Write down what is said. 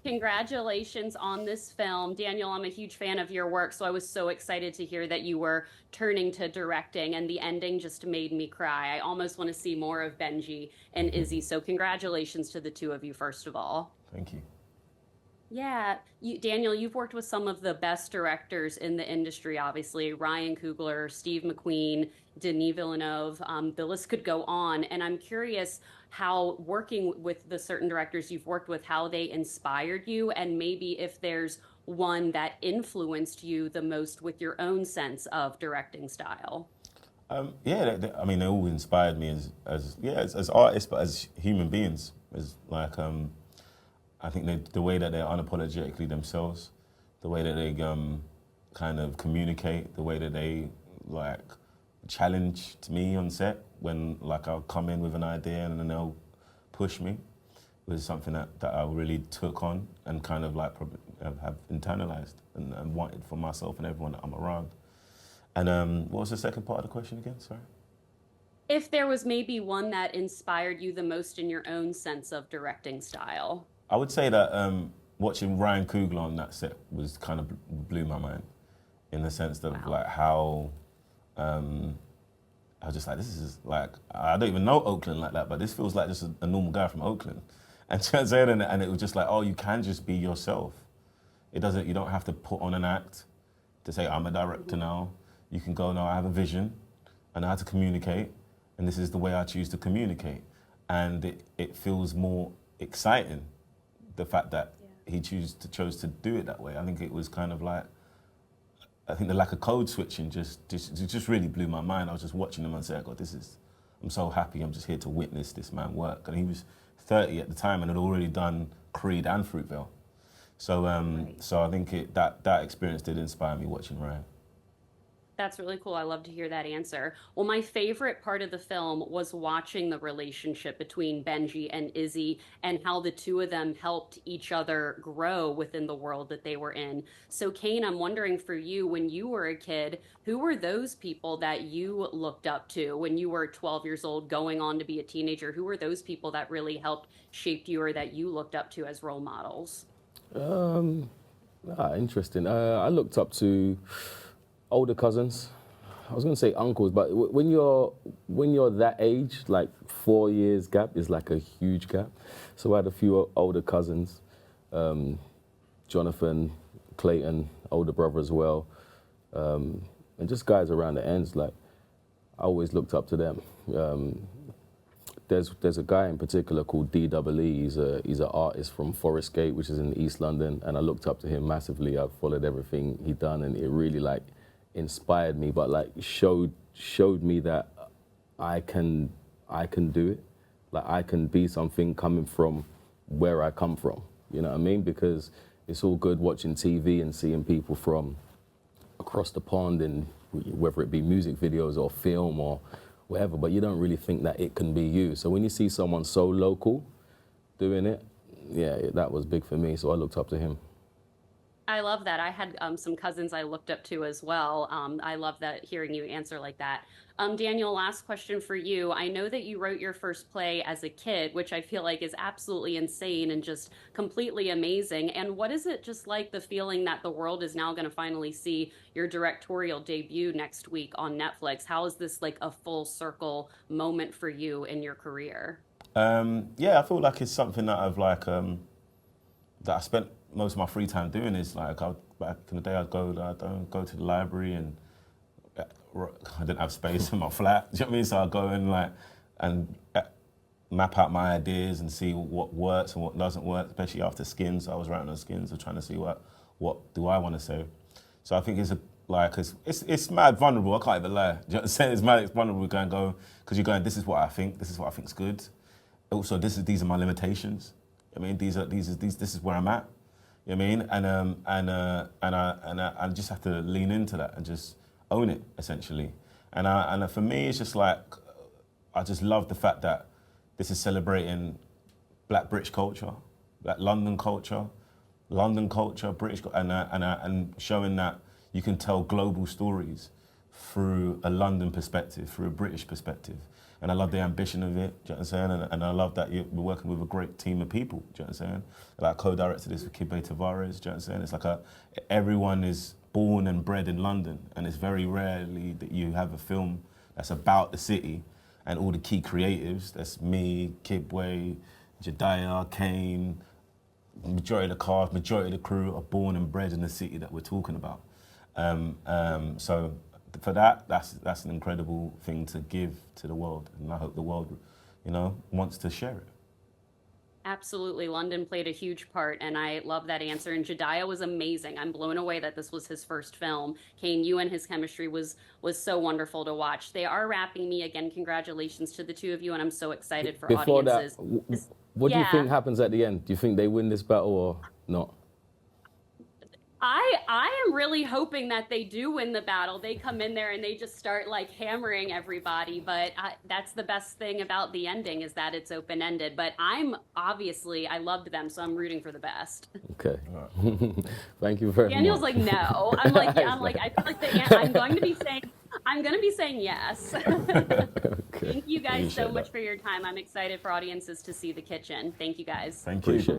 Congratulations on this film. Daniel, I'm a huge fan of your work, so I was so excited to hear that you were turning to directing, and the ending just made me cry. I almost want to see more of Benji and Izzy, so congratulations to the two of you, first of all. Thank you. Yeah, Daniel, you've worked with some of the best directors in the industry, obviously. Ryan Coogler, Steve McQueen, Denis Villeneuve. The list could go on. And I'm curious how working with the certain directors you've worked with, how they inspired you, and maybe if there's one that influenced you the most with your own sense of directing style. Yeah, I mean, they all inspired me as artists, but as human beings. As like, I think the way that they're unapologetically themselves, the way that they kind of communicate, the way that they like challenged me on set when like I'll come in with an idea and then they'll push me was something that I really took on and kind of like have internalized and wanted for myself and everyone that I'm around. And what was the second part of the question again? Sorry. If there was maybe one that inspired you the most in your own sense of directing style. I would say that watching Ryan Coogler on that set was kind of blew my mind, in the sense of Wow. like how I was just like, this is like I don't even know Oakland like that, but this feels like just a normal guy from Oakland, and it was just like, oh, you can just be yourself. It doesn't. You don't have to put on an act to say I'm a director Mhm. now. You can go, no, I have a vision, I know how to communicate, and this is the way I choose to communicate, and it feels more exciting, the fact that Yeah. he chose to do it that way. I think it was kind of like, I think the lack of code switching just really blew my mind. I was just watching him and saying, God, I'm so happy. I'm just here to witness this man work. And he was 30 at the time and had already done Creed and Fruitvale. So Right. so I think that experience did inspire me watching Ryan. That's really cool. I love to hear that answer. Well, my favorite part of the film was watching the relationship between Benji and Izzy and how the two of them helped each other grow within the world that they were in. So, Kane, I'm wondering for you, when you were a kid, who were those people that you looked up to when you were 12 years old, going on to be a teenager? Who were those people that really helped shape you or that you looked up to as role models? Um, Interesting. I looked up to older cousins. I was going to say uncles, but when you're that age, like 4 years gap is like a huge gap. So I had a few older cousins, um, Jonathan, Clayton, older brother as well, and just guys around the ends. Like I always looked up to them. Um, there's a guy in particular called DWE. He's an artist from Forest Gate, which is in East London, and I looked up to him massively. I followed everything he done, and it really like inspired me, but like showed me that I can I can do it. Like I can be something coming from where I come from. You know what I mean? Because it's all good watching TV and seeing people from across the pond, and whether it be music videos or film or whatever, but you don't really think that it can be you. So when you see someone so local doing it, yeah, that was big for me. So I looked up to him. I love that. I had some cousins I looked up to as well. I love that hearing you answer like that. Daniel, last question for you. I know that you wrote your first play as a kid, which I feel like is absolutely insane and just completely amazing. And what is it just like the feeling that the world is now going to finally see your directorial debut next week on Netflix? How is this like a full circle moment for you in your career? Yeah, I feel like it's something that that I spent most of my free time doing. Is like back in the day, I'd go to the library and uh, I didn't have space in my flat. Do you know what I mean? So I'd go and and map out my ideas and see what works and what doesn't work, especially after skins. I was writing on skins, trying to see what do I want to say. So I think it's mad vulnerable. I can't even lie. Do you know what I'm saying? It's mad, it's vulnerable. Go because you're going. This is what I think. This is what I think's good. Also, these are my limitations. I mean, this is where I'm at. You know what I mean? And I just have to lean into that and just own it essentially. For me, it's just like I just love the fact that this is celebrating Black British culture, Black London culture, and showing that you can tell global stories through a London perspective, through a British perspective. And I love the ambition of it, do you know what I'm saying? And I love that we're working with a great team of people, do you know what I'm saying? Like, I co-directed this with Kibe Tavares, do you know what I'm saying? It's like everyone is born and bred in London, and it's very rarely that you have a film that's about the city and all the key creatives. That's me, Kibwe, Jediah, Kane, majority of the cast, majority of the crew are born and bred in the city that we're talking about. So for that, that's an incredible thing to give to the world, and I hope the world, you know, wants to share it. Absolutely. London played a huge part, and I love that answer. And Jediah was amazing. I'm blown away that this was his first film. Kane, you and his chemistry was so wonderful to watch. They are wrapping me. Again, congratulations to the two of you, and I'm so excited for Before audiences. that, what do you think happens at the end? Do you think they win this battle or not? I am really hoping that they do win the battle. They come in there and they just start like hammering everybody. But that's the best thing about the ending, is that it's open-ended. But I loved them, so I'm rooting for the best. Okay. Thank you very Daniel's much. like, no. I feel like I'm going to be saying yes. Okay. Thank you guys Appreciate so much that. for your time. I'm excited for audiences to see The Kitchen. Thank you guys. Thank you. Appreciate it.